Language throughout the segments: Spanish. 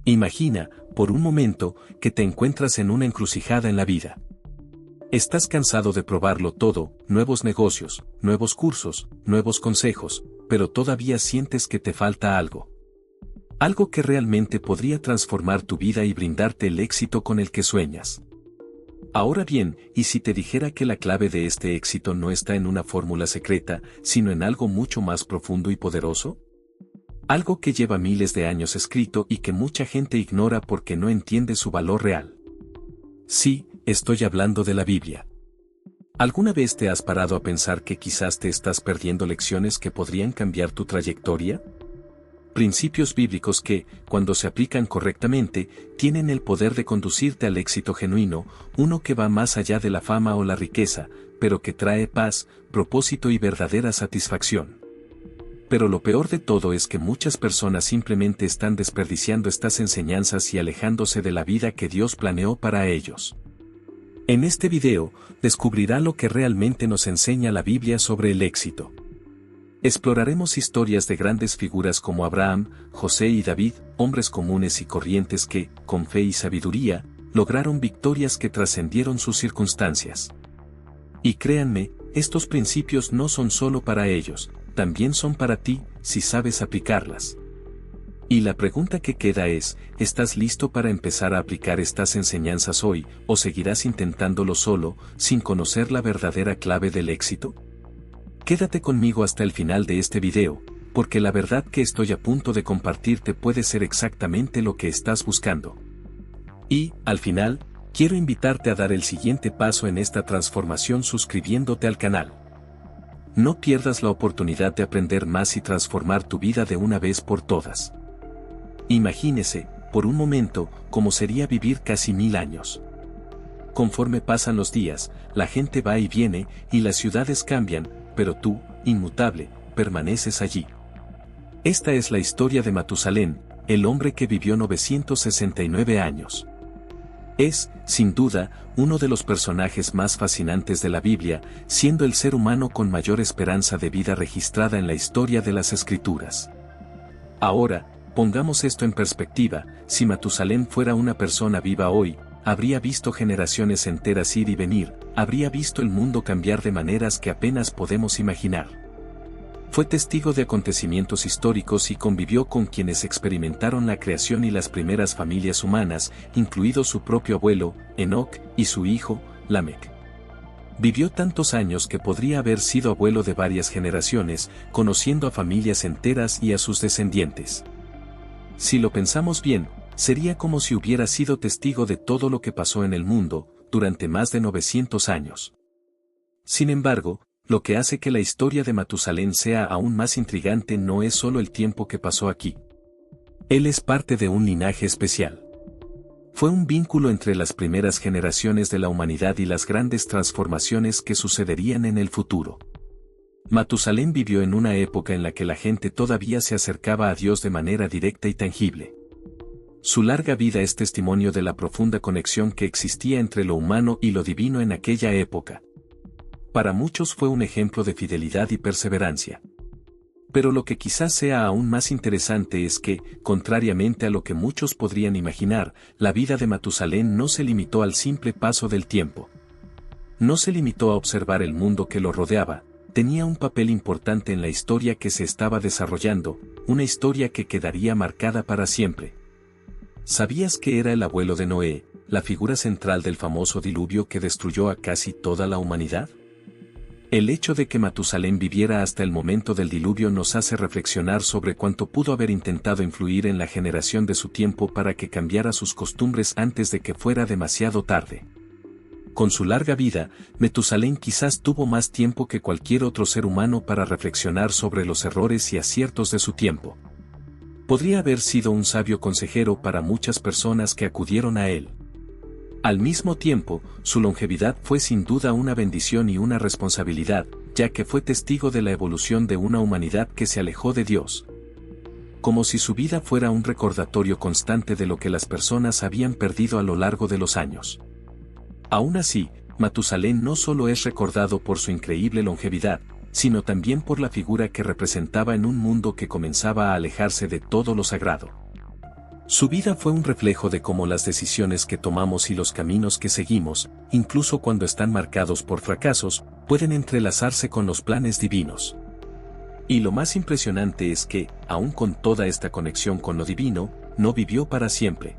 Imagina, por un momento, que te encuentras en una encrucijada en la vida. Estás cansado de probarlo todo, nuevos negocios, nuevos cursos, nuevos consejos, pero todavía sientes que te falta algo. Algo que realmente podría transformar tu vida y brindarte el éxito con el que sueñas. Ahora bien, ¿y si te dijera que la clave de este éxito no está en una fórmula secreta, sino en algo mucho más profundo y poderoso? Algo que lleva miles de años escrito y que mucha gente ignora porque no entiende su valor real. Sí, estoy hablando de la Biblia. ¿Alguna vez te has parado a pensar que quizás te estás perdiendo lecciones que podrían cambiar tu trayectoria? Principios bíblicos que, cuando se aplican correctamente, tienen el poder de conducirte al éxito genuino, uno que va más allá de la fama o la riqueza, pero que trae paz, propósito y verdadera satisfacción. Pero lo peor de todo es que muchas personas simplemente están desperdiciando estas enseñanzas y alejándose de la vida que Dios planeó para ellos. En este video, descubrirá lo que realmente nos enseña la Biblia sobre el éxito. Exploraremos historias de grandes figuras como Abraham, José y David, hombres comunes y corrientes que, con fe y sabiduría, lograron victorias que trascendieron sus circunstancias. Y créanme, estos principios no son solo para ellos, también son para ti, si sabes aplicarlas. Y la pregunta que queda es, ¿estás listo para empezar a aplicar estas enseñanzas hoy, o seguirás intentándolo solo, sin conocer la verdadera clave del éxito? Quédate conmigo hasta el final de este video, porque la verdad que estoy a punto de compartirte puede ser exactamente lo que estás buscando. Y, al final, quiero invitarte a dar el siguiente paso en esta transformación suscribiéndote al canal. No pierdas la oportunidad de aprender más y transformar tu vida de una vez por todas. Imagínese, por un momento, cómo sería vivir casi 1000 años. Conforme pasan los días, la gente va y viene, y las ciudades cambian, pero tú, inmutable, permaneces allí. Esta es la historia de Matusalén, el hombre que vivió 969 años. Es, sin duda, uno de los personajes más fascinantes de la Biblia, siendo el ser humano con mayor esperanza de vida registrada en la historia de las Escrituras. Ahora, pongamos esto en perspectiva, si Matusalén fuera una persona viva hoy, habría visto generaciones enteras ir y venir, habría visto el mundo cambiar de maneras que apenas podemos imaginar. Fue testigo de acontecimientos históricos y convivió con quienes experimentaron la creación y las primeras familias humanas, incluido su propio abuelo, Enoc, y su hijo, Lamec. Vivió tantos años que podría haber sido abuelo de varias generaciones, conociendo a familias enteras y a sus descendientes. Si lo pensamos bien, sería como si hubiera sido testigo de todo lo que pasó en el mundo, durante más de 900 años. Sin embargo, lo que hace que la historia de Matusalén sea aún más intrigante no es solo el tiempo que pasó aquí. Él es parte de un linaje especial. Fue un vínculo entre las primeras generaciones de la humanidad y las grandes transformaciones que sucederían en el futuro. Matusalén vivió en una época en la que la gente todavía se acercaba a Dios de manera directa y tangible. Su larga vida es testimonio de la profunda conexión que existía entre lo humano y lo divino en aquella época. Para muchos fue un ejemplo de fidelidad y perseverancia. Pero lo que quizás sea aún más interesante es que, contrariamente a lo que muchos podrían imaginar, la vida de Matusalén no se limitó al simple paso del tiempo. No se limitó a observar el mundo que lo rodeaba, tenía un papel importante en la historia que se estaba desarrollando, una historia que quedaría marcada para siempre. ¿Sabías que era el abuelo de Noé, la figura central del famoso diluvio que destruyó a casi toda la humanidad? El hecho de que Matusalén viviera hasta el momento del diluvio nos hace reflexionar sobre cuánto pudo haber intentado influir en la generación de su tiempo para que cambiara sus costumbres antes de que fuera demasiado tarde. Con su larga vida, Matusalén quizás tuvo más tiempo que cualquier otro ser humano para reflexionar sobre los errores y aciertos de su tiempo. Podría haber sido un sabio consejero para muchas personas que acudieron a él. Al mismo tiempo, su longevidad fue sin duda una bendición y una responsabilidad, ya que fue testigo de la evolución de una humanidad que se alejó de Dios. Como si su vida fuera un recordatorio constante de lo que las personas habían perdido a lo largo de los años. Aún así, Matusalén no solo es recordado por su increíble longevidad, sino también por la figura que representaba en un mundo que comenzaba a alejarse de todo lo sagrado. Su vida fue un reflejo de cómo las decisiones que tomamos y los caminos que seguimos, incluso cuando están marcados por fracasos, pueden entrelazarse con los planes divinos. Y lo más impresionante es que, aun con toda esta conexión con lo divino, no vivió para siempre.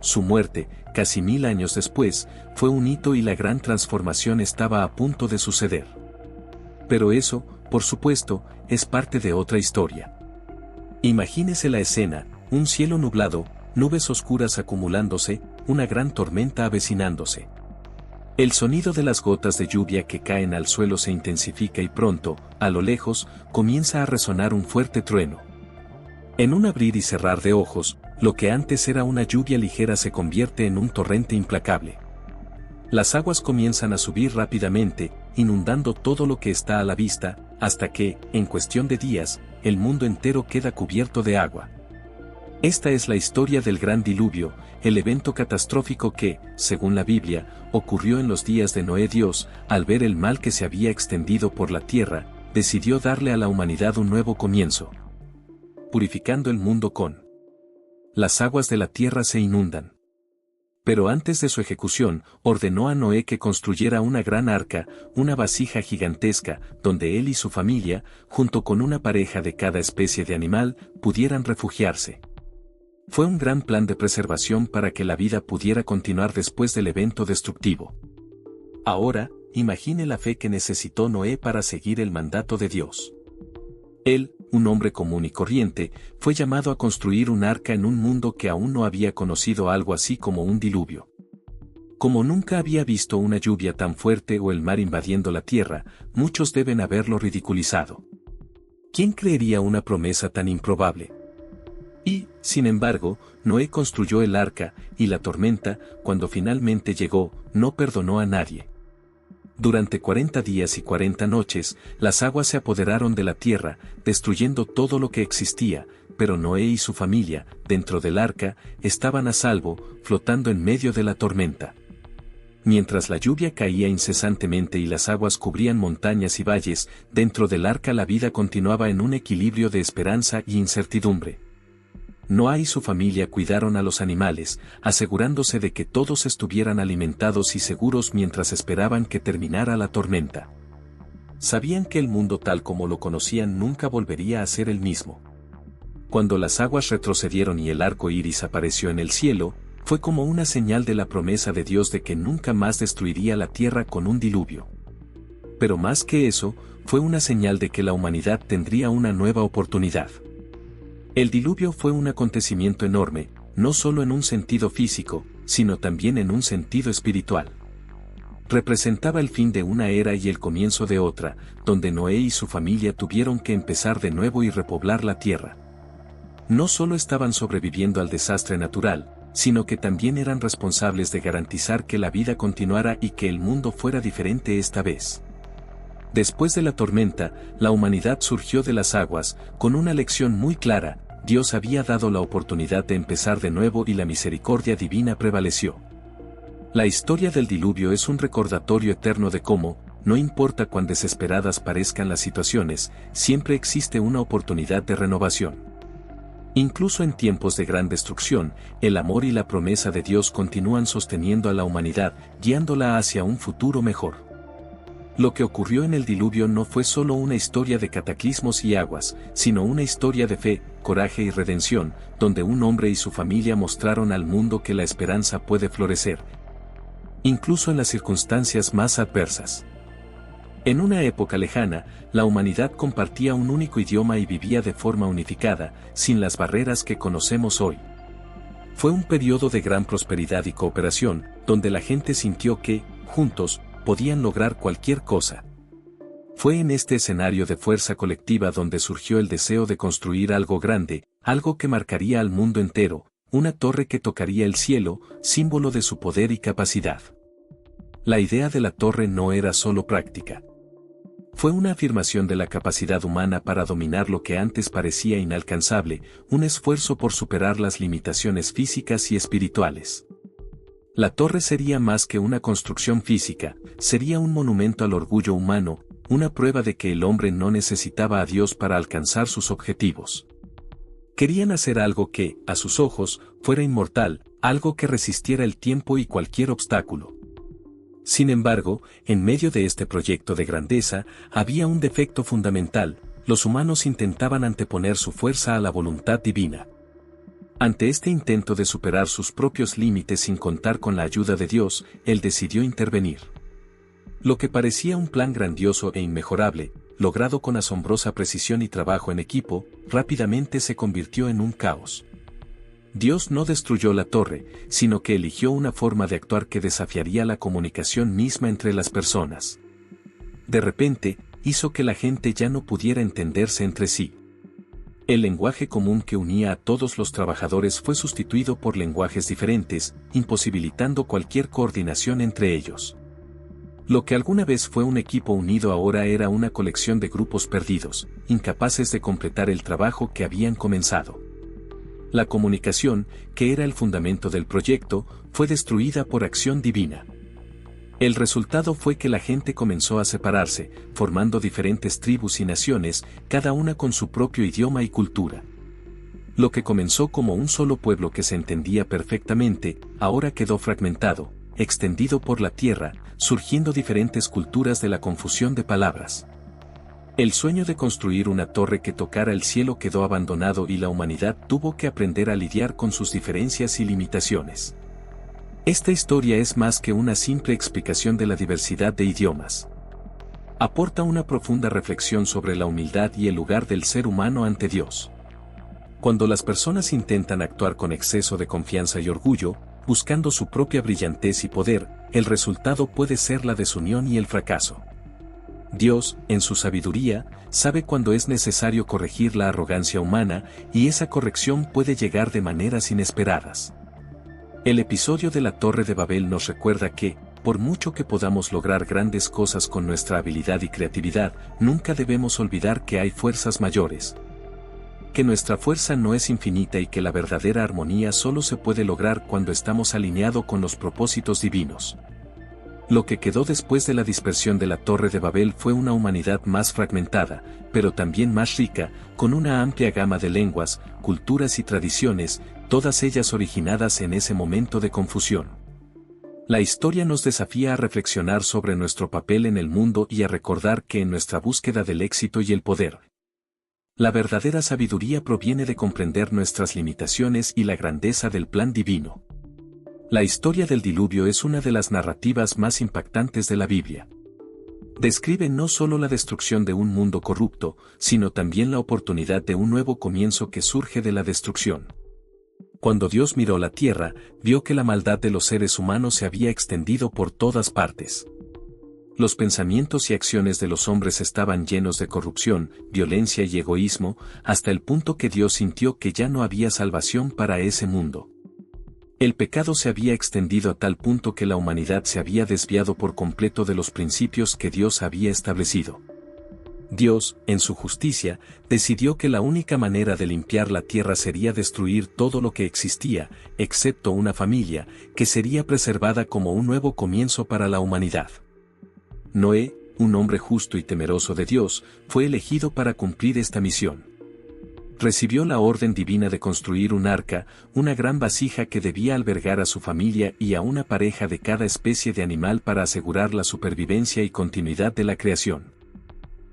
Su muerte, casi 1000 años después, fue un hito y la gran transformación estaba a punto de suceder. Pero eso, por supuesto, es parte de otra historia. Imagínese la escena: un cielo nublado, nubes oscuras acumulándose, una gran tormenta avecinándose. El sonido de las gotas de lluvia que caen al suelo se intensifica y pronto, a lo lejos, comienza a resonar un fuerte trueno. En un abrir y cerrar de ojos, lo que antes era una lluvia ligera se convierte en un torrente implacable. Las aguas comienzan a subir rápidamente, inundando todo lo que está a la vista, hasta que, en cuestión de días, el mundo entero queda cubierto de agua. Esta es la historia del Gran Diluvio, el evento catastrófico que, según la Biblia, ocurrió en los días de Noé. Dios, al ver el mal que se había extendido por la tierra, decidió darle a la humanidad un nuevo comienzo. Purificando el mundo con las aguas de la tierra se inundan. Pero antes de su ejecución, ordenó a Noé que construyera una gran arca, una vasija gigantesca, donde él y su familia, junto con una pareja de cada especie de animal, pudieran refugiarse. Fue un gran plan de preservación para que la vida pudiera continuar después del evento destructivo. Ahora, imagine la fe que necesitó Noé para seguir el mandato de Dios. Él, un hombre común y corriente, fue llamado a construir un arca en un mundo que aún no había conocido algo así como un diluvio. Como nunca había visto una lluvia tan fuerte o el mar invadiendo la tierra, muchos deben haberlo ridiculizado. ¿Quién creería una promesa tan improbable? Y, sin embargo, Noé construyó el arca, y la tormenta, cuando finalmente llegó, no perdonó a nadie. Durante 40 días y 40 noches, las aguas se apoderaron de la tierra, destruyendo todo lo que existía, pero Noé y su familia, dentro del arca, estaban a salvo, flotando en medio de la tormenta. Mientras la lluvia caía incesantemente y las aguas cubrían montañas y valles, dentro del arca la vida continuaba en un equilibrio de esperanza y incertidumbre. Noé y su familia cuidaron a los animales, asegurándose de que todos estuvieran alimentados y seguros mientras esperaban que terminara la tormenta. Sabían que el mundo tal como lo conocían nunca volvería a ser el mismo. Cuando las aguas retrocedieron y el arco iris apareció en el cielo, fue como una señal de la promesa de Dios de que nunca más destruiría la tierra con un diluvio. Pero más que eso, fue una señal de que la humanidad tendría una nueva oportunidad. El diluvio fue un acontecimiento enorme, no solo en un sentido físico, sino también en un sentido espiritual. Representaba el fin de una era y el comienzo de otra, donde Noé y su familia tuvieron que empezar de nuevo y repoblar la tierra. No solo estaban sobreviviendo al desastre natural, sino que también eran responsables de garantizar que la vida continuara y que el mundo fuera diferente esta vez. Después de la tormenta, la humanidad surgió de las aguas, con una lección muy clara: Dios había dado la oportunidad de empezar de nuevo y la misericordia divina prevaleció. La historia del diluvio es un recordatorio eterno de cómo, no importa cuán desesperadas parezcan las situaciones, siempre existe una oportunidad de renovación. Incluso en tiempos de gran destrucción, el amor y la promesa de Dios continúan sosteniendo a la humanidad, guiándola hacia un futuro mejor. Lo que ocurrió en el diluvio no fue solo una historia de cataclismos y aguas, sino una historia de fe, coraje y redención, donde un hombre y su familia mostraron al mundo que la esperanza puede florecer, incluso en las circunstancias más adversas. En una época lejana, la humanidad compartía un único idioma y vivía de forma unificada, sin las barreras que conocemos hoy. Fue un periodo de gran prosperidad y cooperación, donde la gente sintió que, juntos, podían lograr cualquier cosa. Fue en este escenario de fuerza colectiva donde surgió el deseo de construir algo grande, algo que marcaría al mundo entero, una torre que tocaría el cielo, símbolo de su poder y capacidad. La idea de la torre no era solo práctica. Fue una afirmación de la capacidad humana para dominar lo que antes parecía inalcanzable, un esfuerzo por superar las limitaciones físicas y espirituales. La torre sería más que una construcción física, sería un monumento al orgullo humano, una prueba de que el hombre no necesitaba a Dios para alcanzar sus objetivos. Querían hacer algo que, a sus ojos, fuera inmortal, algo que resistiera el tiempo y cualquier obstáculo. Sin embargo, en medio de este proyecto de grandeza, había un defecto fundamental: los humanos intentaban anteponer su fuerza a la voluntad divina. Ante este intento de superar sus propios límites sin contar con la ayuda de Dios, Él decidió intervenir. Lo que parecía un plan grandioso e inmejorable, logrado con asombrosa precisión y trabajo en equipo, rápidamente se convirtió en un caos. Dios no destruyó la torre, sino que eligió una forma de actuar que desafiaría la comunicación misma entre las personas. De repente, hizo que la gente ya no pudiera entenderse entre sí. El lenguaje común que unía a todos los trabajadores fue sustituido por lenguajes diferentes, imposibilitando cualquier coordinación entre ellos. Lo que alguna vez fue un equipo unido ahora era una colección de grupos perdidos, incapaces de completar el trabajo que habían comenzado. La comunicación, que era el fundamento del proyecto, fue destruida por acción divina. El resultado fue que la gente comenzó a separarse, formando diferentes tribus y naciones, cada una con su propio idioma y cultura. Lo que comenzó como un solo pueblo que se entendía perfectamente, ahora quedó fragmentado, extendido por la tierra, surgiendo diferentes culturas de la confusión de palabras. El sueño de construir una torre que tocara el cielo quedó abandonado y la humanidad tuvo que aprender a lidiar con sus diferencias y limitaciones. Esta historia es más que una simple explicación de la diversidad de idiomas. Aporta una profunda reflexión sobre la humildad y el lugar del ser humano ante Dios. Cuando las personas intentan actuar con exceso de confianza y orgullo, buscando su propia brillantez y poder, el resultado puede ser la desunión y el fracaso. Dios, en su sabiduría, sabe cuándo es necesario corregir la arrogancia humana, y esa corrección puede llegar de maneras inesperadas. El episodio de la Torre de Babel nos recuerda que, por mucho que podamos lograr grandes cosas con nuestra habilidad y creatividad, nunca debemos olvidar que hay fuerzas mayores. Que nuestra fuerza no es infinita y que la verdadera armonía solo se puede lograr cuando estamos alineados con los propósitos divinos. Lo que quedó después de la dispersión de la Torre de Babel fue una humanidad más fragmentada, pero también más rica, con una amplia gama de lenguas, culturas y tradiciones, todas ellas originadas en ese momento de confusión. La historia nos desafía a reflexionar sobre nuestro papel en el mundo y a recordar que en nuestra búsqueda del éxito y el poder, la verdadera sabiduría proviene de comprender nuestras limitaciones y la grandeza del plan divino. La historia del diluvio es una de las narrativas más impactantes de la Biblia. Describe no solo la destrucción de un mundo corrupto, sino también la oportunidad de un nuevo comienzo que surge de la destrucción. Cuando Dios miró la tierra, vio que la maldad de los seres humanos se había extendido por todas partes. Los pensamientos y acciones de los hombres estaban llenos de corrupción, violencia y egoísmo, hasta el punto que Dios sintió que ya no había salvación para ese mundo. El pecado se había extendido a tal punto que la humanidad se había desviado por completo de los principios que Dios había establecido. Dios, en su justicia, decidió que la única manera de limpiar la tierra sería destruir todo lo que existía, excepto una familia, que sería preservada como un nuevo comienzo para la humanidad. Noé, un hombre justo y temeroso de Dios, fue elegido para cumplir esta misión. Recibió la orden divina de construir un arca, una gran vasija que debía albergar a su familia y a una pareja de cada especie de animal para asegurar la supervivencia y continuidad de la creación.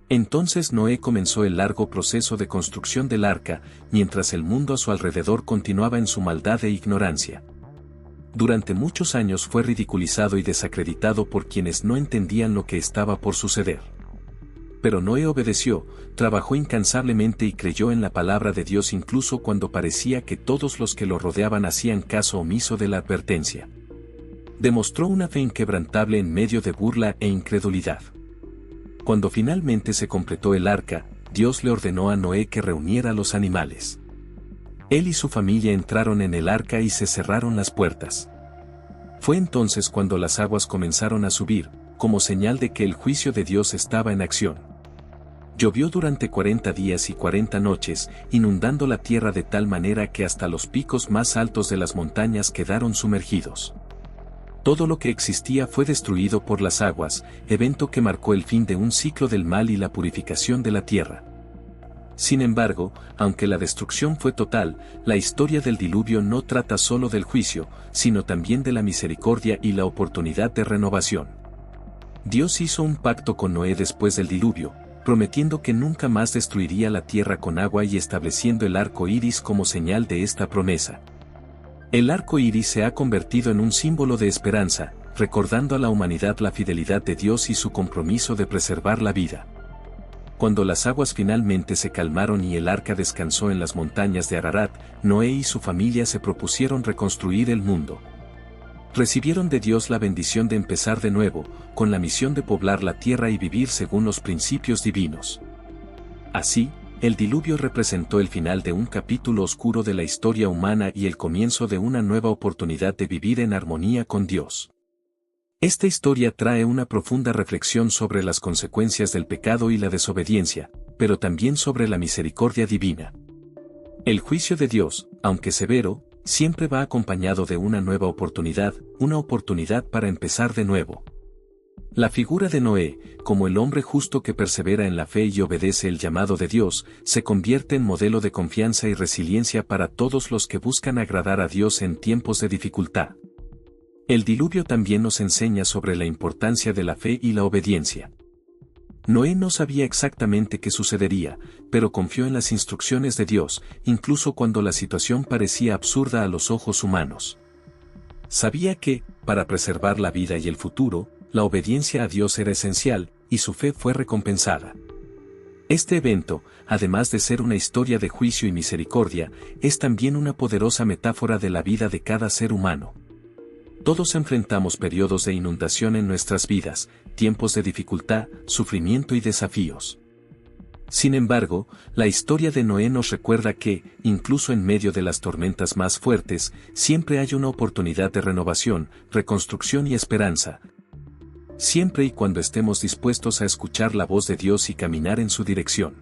Entonces Noé comenzó el largo proceso de construcción del arca, mientras el mundo a su alrededor continuaba en su maldad e ignorancia. Durante muchos años fue ridiculizado y desacreditado por quienes no entendían lo que estaba por suceder. Pero Noé obedeció, trabajó incansablemente y creyó en la palabra de Dios incluso cuando parecía que todos los que lo rodeaban hacían caso omiso de la advertencia. Demostró una fe inquebrantable en medio de burla e incredulidad. Cuando finalmente se completó el arca, Dios le ordenó a Noé que reuniera a los animales. Él y su familia entraron en el arca y se cerraron las puertas. Fue entonces cuando las aguas comenzaron a subir, como señal de que el juicio de Dios estaba en acción. Llovió durante 40 días y 40 noches, inundando la tierra de tal manera que hasta los picos más altos de las montañas quedaron sumergidos. Todo lo que existía fue destruido por las aguas, evento que marcó el fin de un ciclo del mal y la purificación de la tierra. Sin embargo, aunque la destrucción fue total, la historia del diluvio no trata solo del juicio, sino también de la misericordia y la oportunidad de renovación. Dios hizo un pacto con Noé después del diluvio, prometiendo que nunca más destruiría la tierra con agua y estableciendo el arco iris como señal de esta promesa. El arco iris se ha convertido en un símbolo de esperanza, recordando a la humanidad la fidelidad de Dios y su compromiso de preservar la vida. Cuando las aguas finalmente se calmaron y el arca descansó en las montañas de Ararat, Noé y su familia se propusieron reconstruir el mundo. Recibieron de Dios la bendición de empezar de nuevo, con la misión de poblar la tierra y vivir según los principios divinos. Así, el diluvio representó el final de un capítulo oscuro de la historia humana y el comienzo de una nueva oportunidad de vivir en armonía con Dios. Esta historia trae una profunda reflexión sobre las consecuencias del pecado y la desobediencia, pero también sobre la misericordia divina. El juicio de Dios, aunque severo, siempre va acompañado de una nueva oportunidad, una oportunidad para empezar de nuevo. La figura de Noé, como el hombre justo que persevera en la fe y obedece el llamado de Dios, se convierte en modelo de confianza y resiliencia para todos los que buscan agradar a Dios en tiempos de dificultad. El diluvio también nos enseña sobre la importancia de la fe y la obediencia. Noé no sabía exactamente qué sucedería, pero confió en las instrucciones de Dios, incluso cuando la situación parecía absurda a los ojos humanos. Sabía que, para preservar la vida y el futuro, la obediencia a Dios era esencial, y su fe fue recompensada. Este evento, además de ser una historia de juicio y misericordia, es también una poderosa metáfora de la vida de cada ser humano. Todos enfrentamos periodos de inundación en nuestras vidas, tiempos de dificultad, sufrimiento y desafíos. Sin embargo, la historia de Noé nos recuerda que, incluso en medio de las tormentas más fuertes, siempre hay una oportunidad de renovación, reconstrucción y esperanza. Siempre y cuando estemos dispuestos a escuchar la voz de Dios y caminar en su dirección.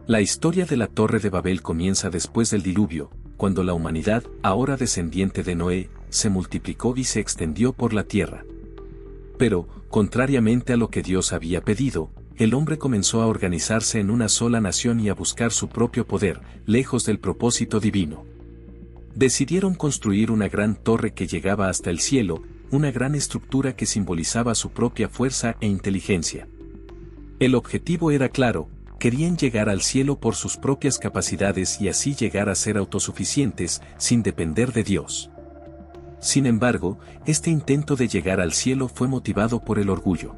La historia de la Torre de Babel comienza después del diluvio, cuando la humanidad, ahora descendiente de Noé, se multiplicó y se extendió por la tierra. Pero, contrariamente a lo que Dios había pedido, el hombre comenzó a organizarse en una sola nación y a buscar su propio poder, lejos del propósito divino. Decidieron construir una gran torre que llegaba hasta el cielo, una gran estructura que simbolizaba su propia fuerza e inteligencia. El objetivo era claro: querían llegar al cielo por sus propias capacidades y así llegar a ser autosuficientes, sin depender de Dios. Sin embargo, este intento de llegar al cielo fue motivado por el orgullo.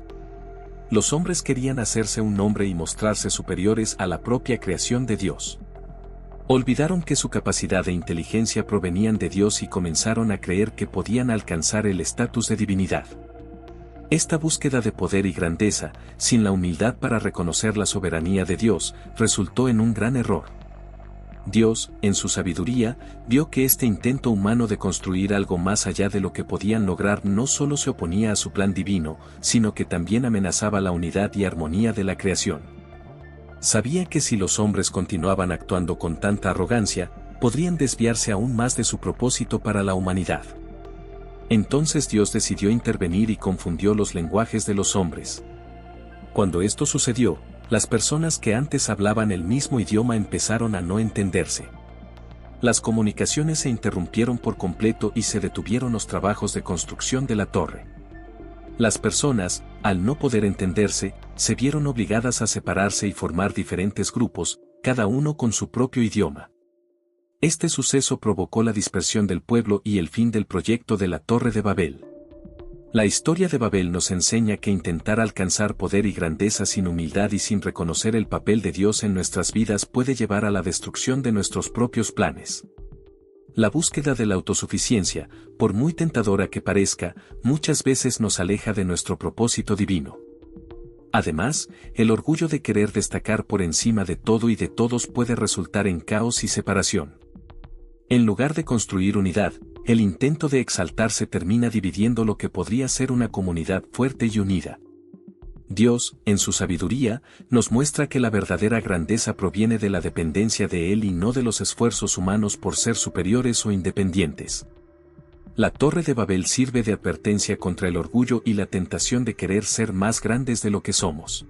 Los hombres querían hacerse un nombre y mostrarse superiores a la propia creación de Dios. Olvidaron que su capacidad e inteligencia provenían de Dios y comenzaron a creer que podían alcanzar el estatus de divinidad. Esta búsqueda de poder y grandeza, sin la humildad para reconocer la soberanía de Dios, resultó en un gran error. Dios, en su sabiduría, vio que este intento humano de construir algo más allá de lo que podían lograr no solo se oponía a su plan divino, sino que también amenazaba la unidad y armonía de la creación. Sabía que si los hombres continuaban actuando con tanta arrogancia, podrían desviarse aún más de su propósito para la humanidad. Entonces Dios decidió intervenir y confundió los lenguajes de los hombres. Cuando esto sucedió, las personas que antes hablaban el mismo idioma empezaron a no entenderse. Las comunicaciones se interrumpieron por completo y se detuvieron los trabajos de construcción de la torre. Las personas, al no poder entenderse, se vieron obligadas a separarse y formar diferentes grupos, cada uno con su propio idioma. Este suceso provocó la dispersión del pueblo y el fin del proyecto de la Torre de Babel. La historia de Babel nos enseña que intentar alcanzar poder y grandeza sin humildad y sin reconocer el papel de Dios en nuestras vidas puede llevar a la destrucción de nuestros propios planes. La búsqueda de la autosuficiencia, por muy tentadora que parezca, muchas veces nos aleja de nuestro propósito divino. Además, el orgullo de querer destacar por encima de todo y de todos puede resultar en caos y separación. En lugar de construir unidad, el intento de exaltarse termina dividiendo lo que podría ser una comunidad fuerte y unida. Dios, en su sabiduría, nos muestra que la verdadera grandeza proviene de la dependencia de Él y no de los esfuerzos humanos por ser superiores o independientes. La Torre de Babel sirve de advertencia contra el orgullo y la tentación de querer ser más grandes de lo que somos.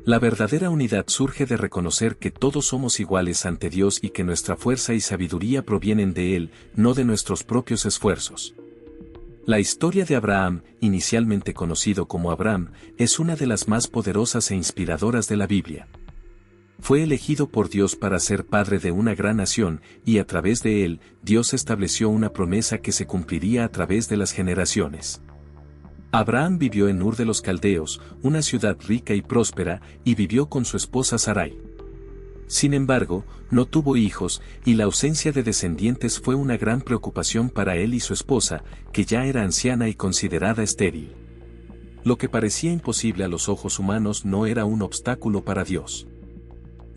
La verdadera unidad surge de reconocer que todos somos iguales ante Dios y que nuestra fuerza y sabiduría provienen de Él, no de nuestros propios esfuerzos. La historia de Abraham, inicialmente conocido como Abram, es una de las más poderosas e inspiradoras de la Biblia. Fue elegido por Dios para ser padre de una gran nación, y a través de él, Dios estableció una promesa que se cumpliría a través de las generaciones. Abraham vivió en Ur de los Caldeos, una ciudad rica y próspera, y vivió con su esposa Sarai. Sin embargo, no tuvo hijos, y la ausencia de descendientes fue una gran preocupación para él y su esposa, que ya era anciana y considerada estéril. Lo que parecía imposible a los ojos humanos no era un obstáculo para Dios.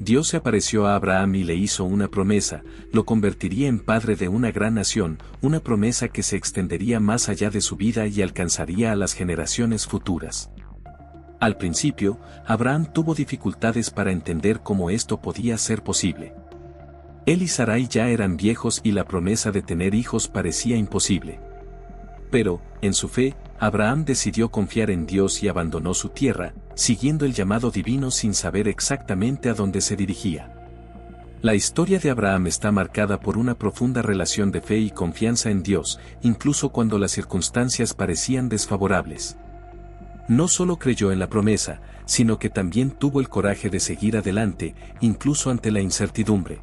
Dios se apareció a Abraham y le hizo una promesa, lo convertiría en padre de una gran nación, una promesa que se extendería más allá de su vida y alcanzaría a las generaciones futuras. Al principio, Abraham tuvo dificultades para entender cómo esto podía ser posible. Él y Sarai ya eran viejos y la promesa de tener hijos parecía imposible. Pero, en su fe, Abraham decidió confiar en Dios y abandonó su tierra, siguiendo el llamado divino sin saber exactamente a dónde se dirigía. La historia de Abraham está marcada por una profunda relación de fe y confianza en Dios, incluso cuando las circunstancias parecían desfavorables. No solo creyó en la promesa, sino que también tuvo el coraje de seguir adelante, incluso ante la incertidumbre.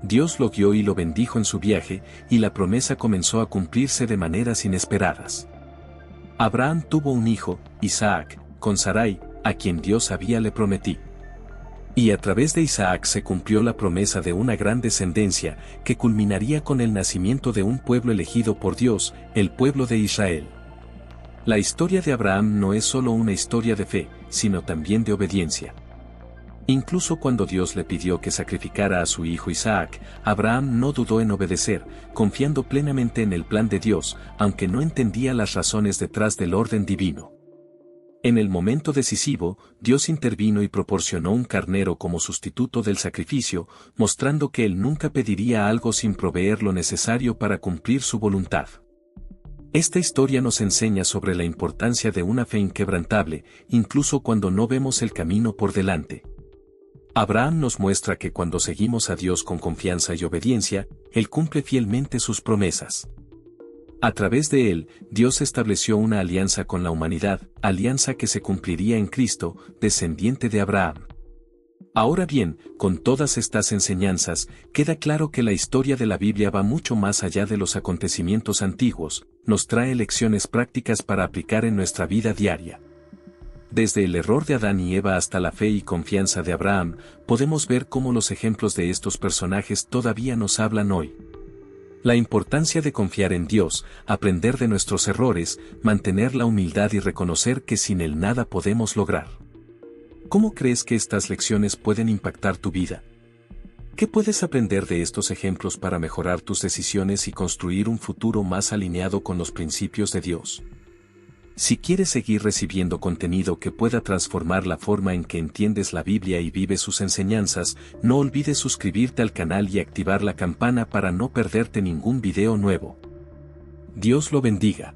Dios lo guió y lo bendijo en su viaje, y la promesa comenzó a cumplirse de maneras inesperadas. Abraham tuvo un hijo, Isaac, con Sarai, a quien Dios le prometió. Y a través de Isaac se cumplió la promesa de una gran descendencia, que culminaría con el nacimiento de un pueblo elegido por Dios, el pueblo de Israel. La historia de Abraham no es solo una historia de fe, sino también de obediencia. Incluso cuando Dios le pidió que sacrificara a su hijo Isaac, Abraham no dudó en obedecer, confiando plenamente en el plan de Dios, aunque no entendía las razones detrás del orden divino. En el momento decisivo, Dios intervino y proporcionó un carnero como sustituto del sacrificio, mostrando que él nunca pediría algo sin proveer lo necesario para cumplir su voluntad. Esta historia nos enseña sobre la importancia de una fe inquebrantable, incluso cuando no vemos el camino por delante. Abraham nos muestra que cuando seguimos a Dios con confianza y obediencia, Él cumple fielmente sus promesas. A través de él, Dios estableció una alianza con la humanidad, alianza que se cumpliría en Cristo, descendiente de Abraham. Ahora bien, con todas estas enseñanzas, queda claro que la historia de la Biblia va mucho más allá de los acontecimientos antiguos, nos trae lecciones prácticas para aplicar en nuestra vida diaria. Desde el error de Adán y Eva hasta la fe y confianza de Abraham, podemos ver cómo los ejemplos de estos personajes todavía nos hablan hoy. La importancia de confiar en Dios, aprender de nuestros errores, mantener la humildad y reconocer que sin Él nada podemos lograr. ¿Cómo crees que estas lecciones pueden impactar tu vida? ¿Qué puedes aprender de estos ejemplos para mejorar tus decisiones y construir un futuro más alineado con los principios de Dios? Si quieres seguir recibiendo contenido que pueda transformar la forma en que entiendes la Biblia y vives sus enseñanzas, no olvides suscribirte al canal y activar la campana para no perderte ningún video nuevo. Dios lo bendiga.